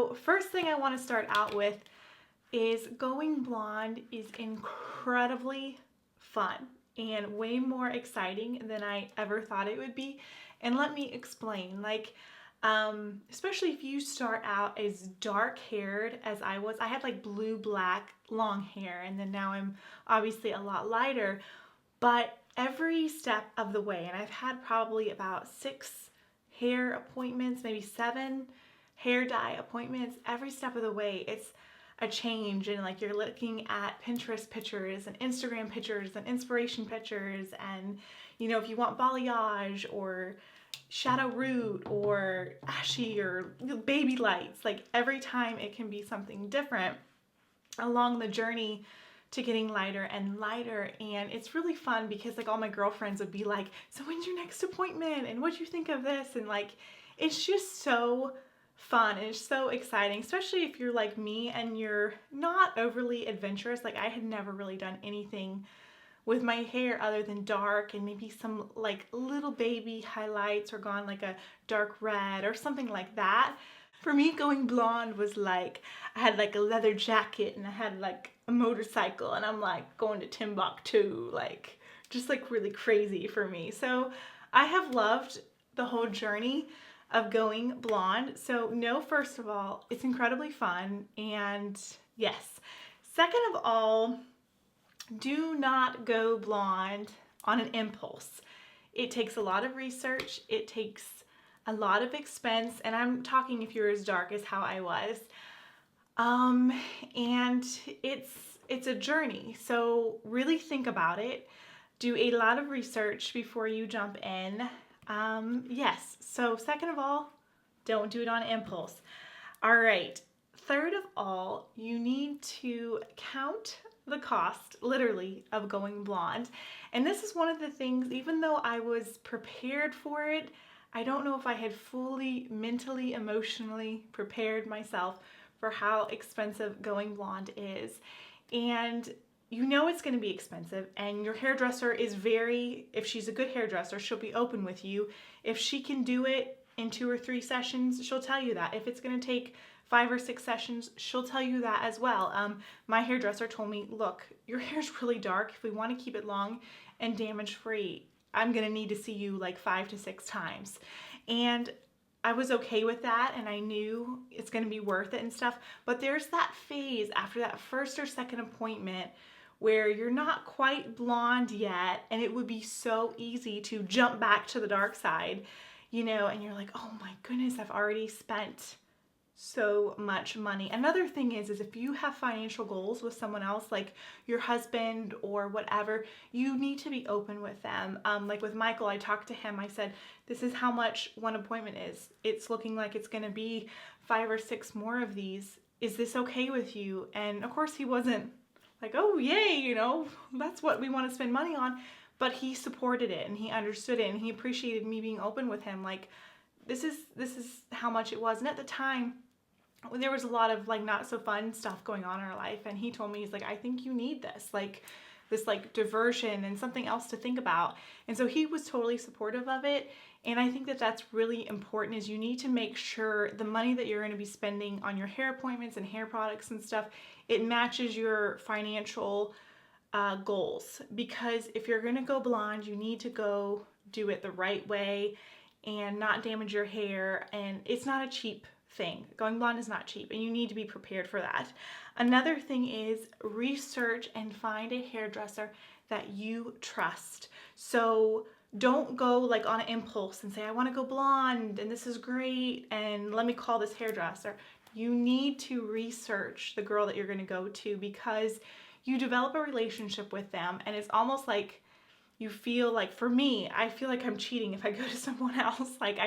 So first thing I want to start out with is going blonde is incredibly fun and way more exciting than I ever thought it would be. And let me explain. Especially if you start out as dark haired as I was. I had like blue, black, long hair, and then now I'm obviously a lot lighter. But every step of the way, and I've had probably about 6 hair appointments, maybe 7 hair dye appointments, every step of the way, it's a change. And like you're looking at Pinterest pictures and Instagram pictures and inspiration pictures, and if you want balayage or shadow root or ashy or baby lights, like every time it can be something different along the journey to getting lighter and lighter. And it's really fun because like all my girlfriends would be like, so when's your next appointment and what'd you think of this? And like it's just so fun and it's so exciting, especially if you're like me and you're not overly adventurous. Like I had never really done anything with my hair other than dark and maybe some like little baby highlights or gone like a dark red or something like that. For me, going blonde was like I had like a leather jacket and I had like a motorcycle and I'm like going to Timbuktu, like just like really crazy for me. So I have loved the whole journey of going blonde. So no, first of all, it's incredibly fun, and yes. Second of all, do not go blonde on an impulse. It takes a lot of research. It takes a lot of expense. And I'm talking if you're as dark as how I was. And it's a journey. So really think about it. Do a lot of research before you jump in. Yes. So second of all, don't do it on impulse. All right. Third of all, you need to count the cost, literally, of going blonde. And this is one of the things, even though I was prepared for it, I don't know if I had fully mentally, emotionally prepared myself for how expensive going blonde is. And it's going to be expensive, and your hairdresser is if she's a good hairdresser, she'll be open with you. If she can do it in 2 or 3 sessions, she'll tell you that. If it's going to take 5 or 6 sessions, she'll tell you that as well. My hairdresser told me, look, your hair's really dark. If we want to keep it long and damage free, I'm going to need to see you like 5 to 6 times. And I was okay with that, and I knew it's going to be worth it and stuff. But there's that phase after that first or second appointment where you're not quite blonde yet, and it would be so easy to jump back to the dark side, and you're like, oh my goodness, I've already spent so much money. Another thing is if you have financial goals with someone else, like your husband or whatever, you need to be open with them. Like with Michael, I talked to him. I said, this is how much one appointment is. It's looking like it's going to be 5 or 6 more of these. Is this okay with you? And of course he wasn't like, oh yay, that's what we want to spend money on. But he supported it and he understood it and he appreciated me being open with him. Like, this is how much it was. And at the time, there was a lot of like not so fun stuff going on in our life, and he told me, he's like, I think you need this diversion and something else to think about. And so he was totally supportive of it. And I think that that's really important, is you need to make sure the money that you're going to be spending on your hair appointments and hair products and stuff, it matches your financial goals. Because if you're going to go blonde, you need to go do it the right way and not damage your hair. And it's not a cheap thing. Going blonde is not cheap, and you need to be prepared for that. Another thing is research and find a hairdresser that you trust. So don't go like on an impulse and say, I want to go blonde and this is great and let me call this hairdresser. You need to research the girl that you're going to go to, because you develop a relationship with them, and it's almost like you feel like, for me, I feel like I'm cheating if I go to someone else. Like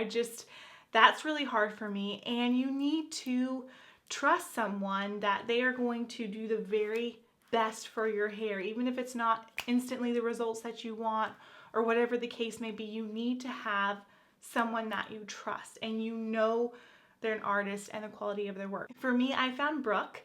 that's really hard for me. And you need to trust someone that they are going to do the very best for your hair, even if it's not instantly the results that you want or whatever the case may be. You need to have someone that you trust and they're an artist and the quality of their work. For me, I found Brooke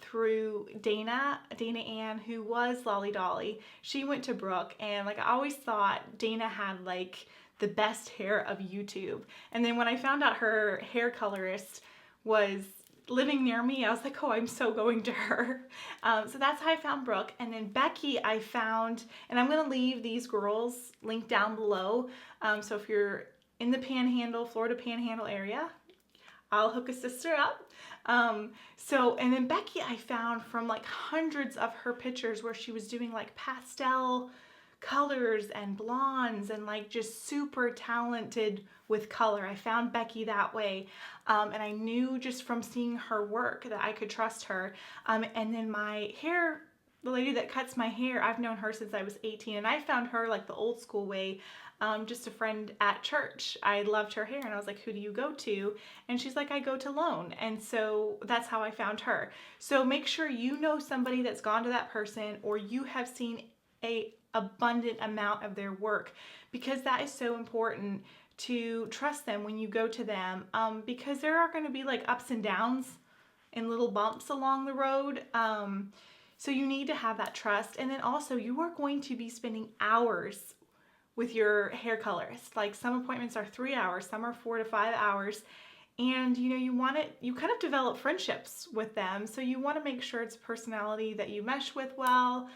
through Dana Ann, who was Lolly Dolly. She went to Brooke, and like I always thought Dana had like the best hair of YouTube. And then when I found out her hair colorist was living near me, I was like, oh, I'm so going to her. So that's how I found Brooke. And then Becky I found, and I'm going to leave these girls linked down below. So if you're in the Panhandle, Florida Panhandle area, I'll hook a sister up. And then Becky I found from like hundreds of her pictures where she was doing like pastel colors and blondes and like just super talented with color. I found Becky that way. And I knew just from seeing her work that I could trust her. And then my hair, the lady that cuts my hair, I've known her since I was 18, and I found her like the old school way. Just a friend at church. I loved her hair and I was like, who do you go to? And she's like, I go to Salon. And so that's how I found her. So make sure you know somebody that's gone to that person, or you have seen a abundant amount of their work, because that is so important to trust them when you go to them, because there are going to be like ups and downs and little bumps along the road. So you need to have that trust. And then also you are going to be spending hours with your hair colorist. Like some appointments are 3 hours, some are 4 to 5 hours. And you kind of develop friendships with them. So you want to make sure it's a personality that you mesh with well.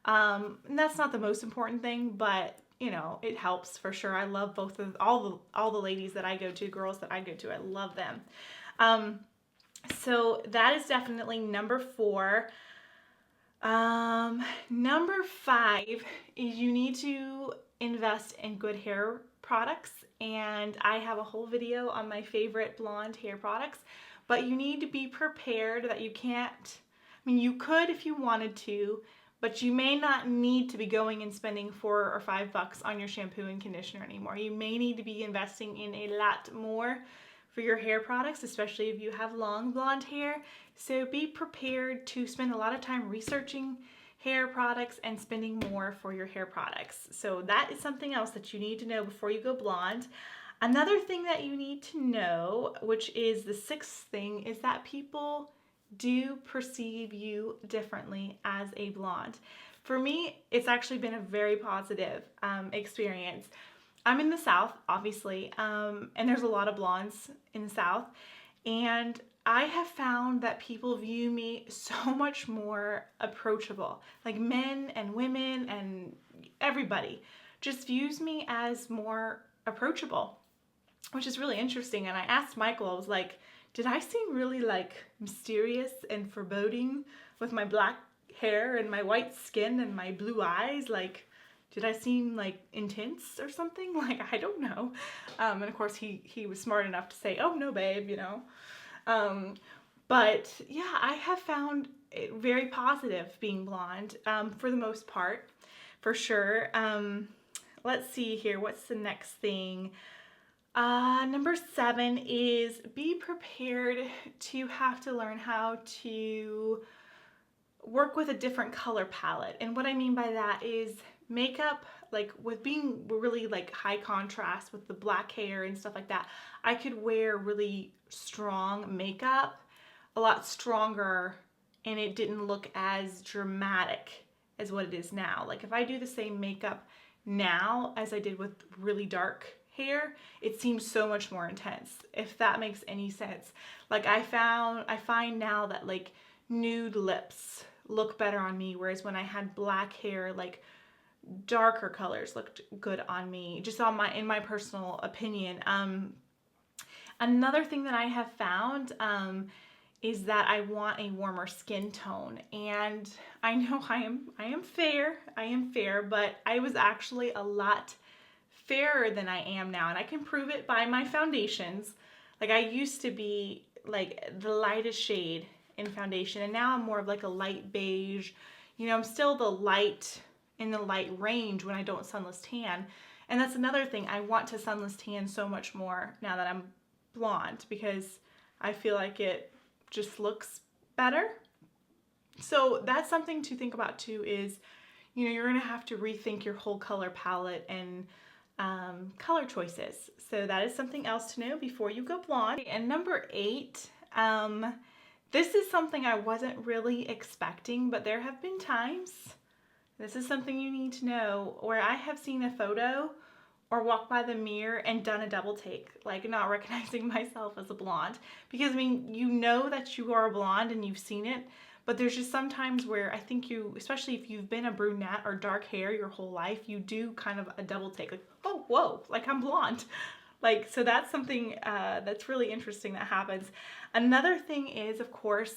And that's not the most important thing, but it helps for sure. I love all the ladies that I go to, girls that I go to. I love them. So that is definitely number 4. Number 5 is you need to invest in good hair products. And I have a whole video on my favorite blonde hair products, but you need to be prepared that you can't, you could if you wanted to, but you may not need to be going and spending $4 or $5 on your shampoo and conditioner anymore. You may need to be investing in a lot more for your hair products, especially if you have long blonde hair. So be prepared to spend a lot of time researching hair products and spending more for your hair products. So that is something else that you need to know before you go blonde. Another thing that you need to know, which is the 6th thing, is that people do perceive you differently as a blonde. For me, it's actually been a very positive experience. I'm in the South, obviously, and there's a lot of blondes in the South, and I have found that people view me so much more approachable. Like men and women and everybody just views me as more approachable, which is really interesting. And I asked Michael, I was like, did I seem really like mysterious and foreboding with my black hair and my white skin and my blue eyes? Like, did I seem like intense or something? Like, I don't know. And of course he was smart enough to say, oh no, babe, But yeah, I have found it very positive being blonde, for the most part, for sure. Let's see here. What's the next thing? Number 7 is be prepared to have to learn how to work with a different color palette. And what I mean by that is makeup, like with being really like high contrast with the black hair and stuff like that, I could wear really strong makeup, a lot stronger, and it didn't look as dramatic as what it is now. Like if I do the same makeup now as I did with really dark hair, it seems so much more intense, if that makes any sense. Like I find now that like nude lips look better on me, whereas when I had black hair, like darker colors looked good on me, just in my personal opinion. Another thing that I have found is that I want a warmer skin tone, and I know I am fair, but I was actually a lot fairer than I am now, and I can prove it by my foundations. Like I used to be like the lightest shade in foundation, and now I'm more of like a light beige. I'm still in the light range when I don't sunless tan. And that's another thing, I want to sunless tan so much more now that I'm blonde, because I feel like it just looks better. So that's something to think about too, is you're gonna have to rethink your whole color palette and color choices. So that is something else to know before you go blonde. And number 8, this is something I wasn't really expecting, but there have been times, this is something you need to know, where I have seen a photo or walked by the mirror and done a double take, like not recognizing myself as a blonde. Because I mean, you know that you are a blonde and you've seen it, but there's just some times where I think you, especially if you've been a brunette or dark hair your whole life, you do kind of a double take, like, oh, whoa, like I'm blonde. Like, so that's something that's really interesting that happens. Another thing is, of course,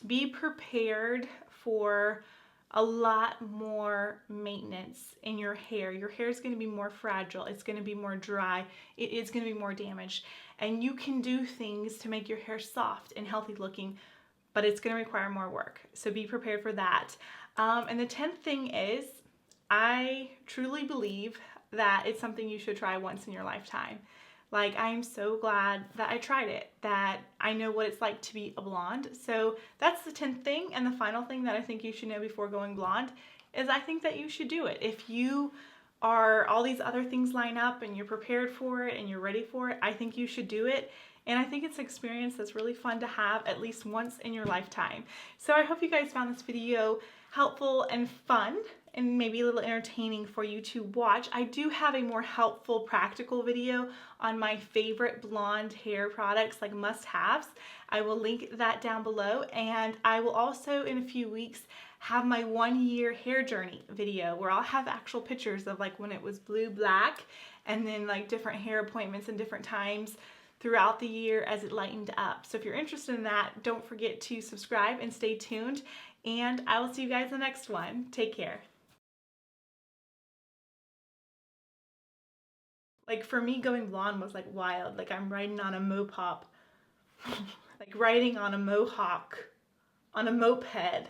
be prepared for a lot more maintenance in your hair. Your hair is going to be more fragile. It's going to be more dry. It is going to be more damaged. And you can do things to make your hair soft and healthy looking, but it's going to require more work. So be prepared for that. And the 10th thing is, I truly believe that it's something you should try once in your lifetime. Like, I am so glad that I tried it, that I know what it's like to be a blonde. So that's the 10th thing. And the final thing that I think you should know before going blonde is I think that you should do it. If you are, all these other things line up and you're prepared for it and you're ready for it, I think you should do it. And I think it's an experience that's really fun to have at least once in your lifetime. So I hope you guys found this video helpful and fun, and maybe a little entertaining for you to watch. I do have a more helpful, practical video on my favorite blonde hair products, like must-haves. I will link that down below, and I will also, in a few weeks, have my 1-year hair journey video where I'll have actual pictures of like when it was blue, black, and then like different hair appointments and different times throughout the year as it lightened up. So if you're interested in that, don't forget to subscribe and stay tuned, and I will see you guys in the next one. Take care. Like, for me, going blonde was like wild. Like, I'm riding on a mopop, like riding on a mohawk, on a moped.